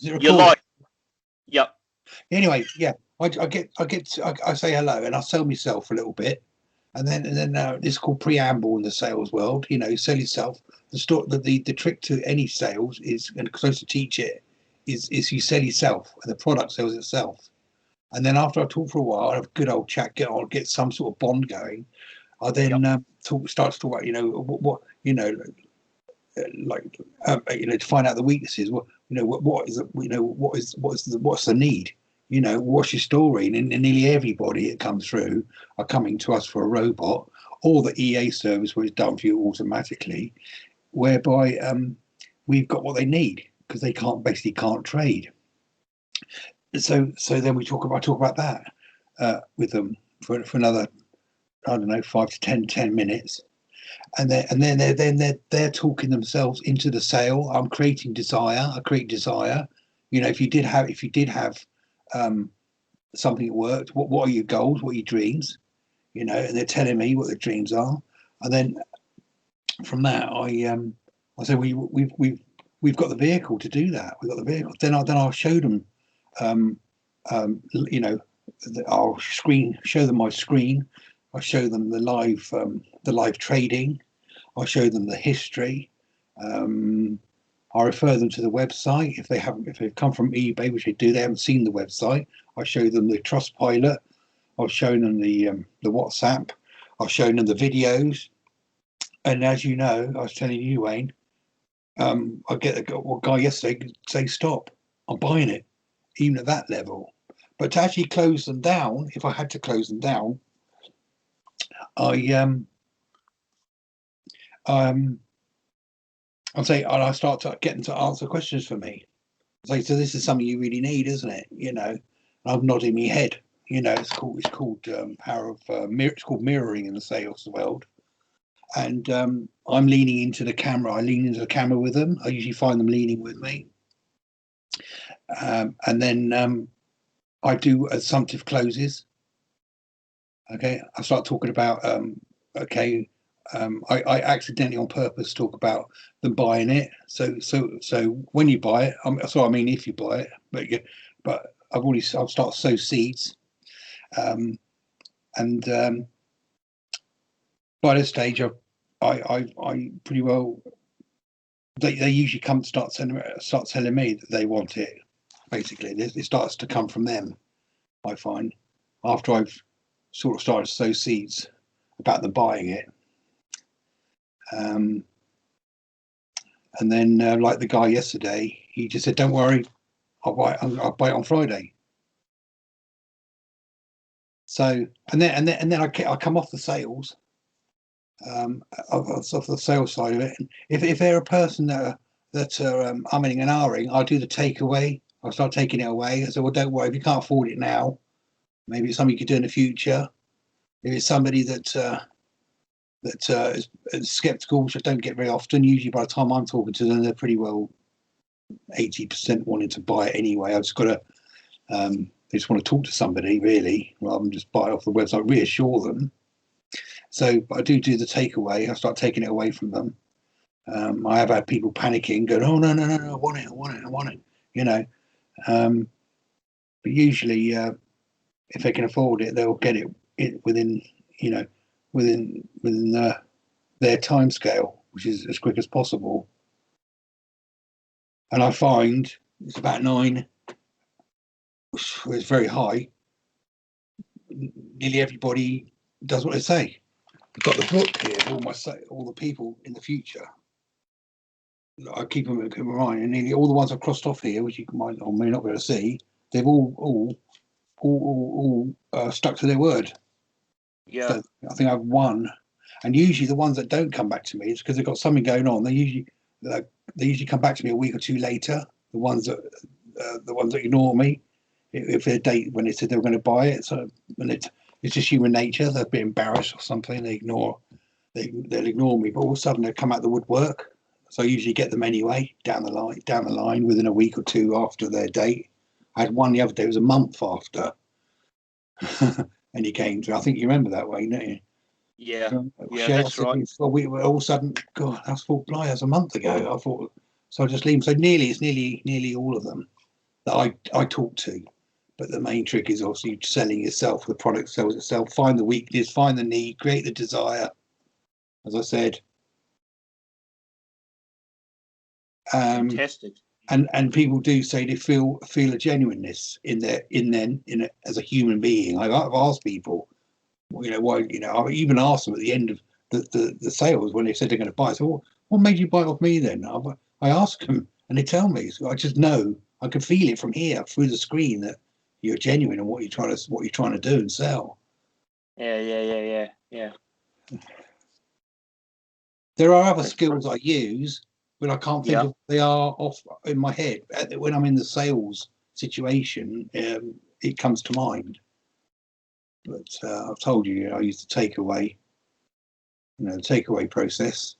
Is it You're recording? live. Yep. Anyway, yeah, I say hello and I sell myself a little bit, and then this is called preamble in the sales world. You know, sell yourself. The trick to any sales is, and because I used to teach it, is you sell yourself and the product sells itself. And then after I talk for a while, have a good old chat, get some sort of bond going. I then start to talk about what to find out the weaknesses. What's the need? What's your story? And nearly everybody that comes through are coming to us for a robot or the EA service where it's done for you automatically, whereby we've got what they need because they can't trade. So then I talk about that with them for another, I don't know, 5 to 10 minutes. And then they're talking themselves into the sale. I'm creating desire. I create desire. If you did have something that worked, what are your goals? What are your dreams? And they're telling me what their dreams are. And then from that, I say we've got the vehicle to do that. We've got the vehicle. Then I'll show them. I'll show them my screen. I show them the live trading. I show them the history. I refer them to the website if they've come from eBay, which they do. They haven't seen the website. I show them the Trustpilot. I've shown them the WhatsApp. I've shown them the videos. And as you know, I was telling you, Wayne, I get a guy yesterday say, "Stop! I'm buying it," even at that level. But to actually close them down, if I had to close them down, I start to get them to answer questions for me. So this is something you really need, isn't it? I'm nodding my head. It's called power of it's called mirroring in the sales world. And I'm leaning into the camera. I lean into the camera with them. I usually find them leaning with me. And then I do assumptive closes. Okay, I start talking about I accidentally on purpose talk about them buying it. So when you buy it, I mean if you buy it, but I'll start to sow seeds, and by this stage I pretty well they usually come to start telling me that they want it. Basically, it starts to come from them. I find after I've sort of started to sow seeds about them buying it. And then like the guy yesterday, he just said, "Don't worry, I'll buy it on Friday." So and then I come off the sales, off the sales side of it. And if they're a person that are umming and ahhing, I'll do the takeaway. I'll start taking it away. I said, "Well, don't worry, if you can't afford it now, maybe it's something you could do in the future." If it's somebody that is skeptical, which I don't get very often. Usually by the time I'm talking to them, they're pretty well 80% wanting to buy it anyway. I've just got to, they just want to talk to somebody really, rather than just buy it off the website, reassure them. So I do the takeaway. I start taking it away from them. I have had people panicking, going, "Oh, no, I want it. But usually if they can afford it, they'll get it within their time scale, which is as quick as possible. And I find it's about 9, it's very high. Nearly everybody does what they say. I've got the book here, all the people in the future. I keep them in mind, and nearly all the ones I've crossed off here, which you might or may not be able to see, they've all stuck to their word. Yeah. So I think I've won. And usually the ones that don't come back to me is because they've got something going on. They usually come back to me a week or two later. The ones that ignore me, if their date when they said they were going to buy it. So when it's just human nature. They're a bit embarrassed or something. They'll ignore me. But all of a sudden they come out the woodwork. So I usually get them anyway down the line within a week or two after their date. I had one the other day. It was a month after, and he came to. I think you remember that way, don't you? Yeah, that's right. Well, we were all of a sudden, God, I thought, that's a month ago. I thought, so I just leave them. So it's nearly all of them. that I talk to. But the main trick is obviously selling yourself. The product sells itself. Find the weakness, find the need, create the desire. As I said, Fantastic. And people do say they feel a genuineness in as a human being. I've asked people, you know, why, you know, I've even asked them at the end of the sales when they said they're going to buy. So what made you buy off me then? I ask them and they tell me. So I just know, I can feel it from here through the screen that you're genuine and what you're trying to do and sell. Yeah. There are other skills I use, but I can't think of, they are off in my head. When I'm in the sales situation, it comes to mind. But I've told you, I use the takeaway, you know, the takeaway process.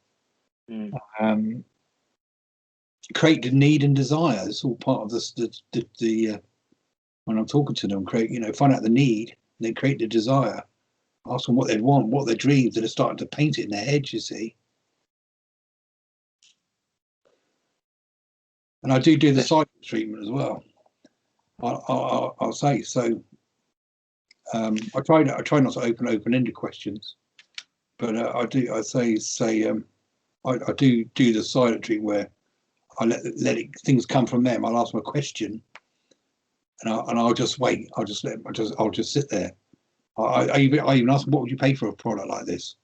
Create the need and desire. It's all part of the when I'm talking to them, create, you know, find out the need, and then create the desire. Ask them what they want, what their dreams, that are starting to paint it in their head, you see. And I do the silent treatment as well. I'll say so. I try not to open open-ended questions, but I do the silent treatment where I let things come from them. I'll ask them a question, and I'll just wait. I'll just sit there. I even ask them, what would you pay for a product like this?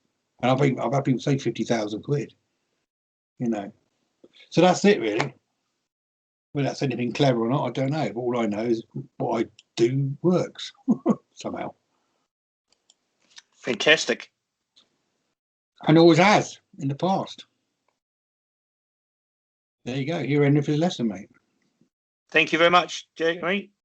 And I've had people say 50,000 quid. You know, so that's it really. Whether that's anything clever or not, I don't know. But all I know is what I do works somehow. Fantastic. And always has in the past. There you go. You're ending for the lesson, mate. Thank you very much, Jeremy.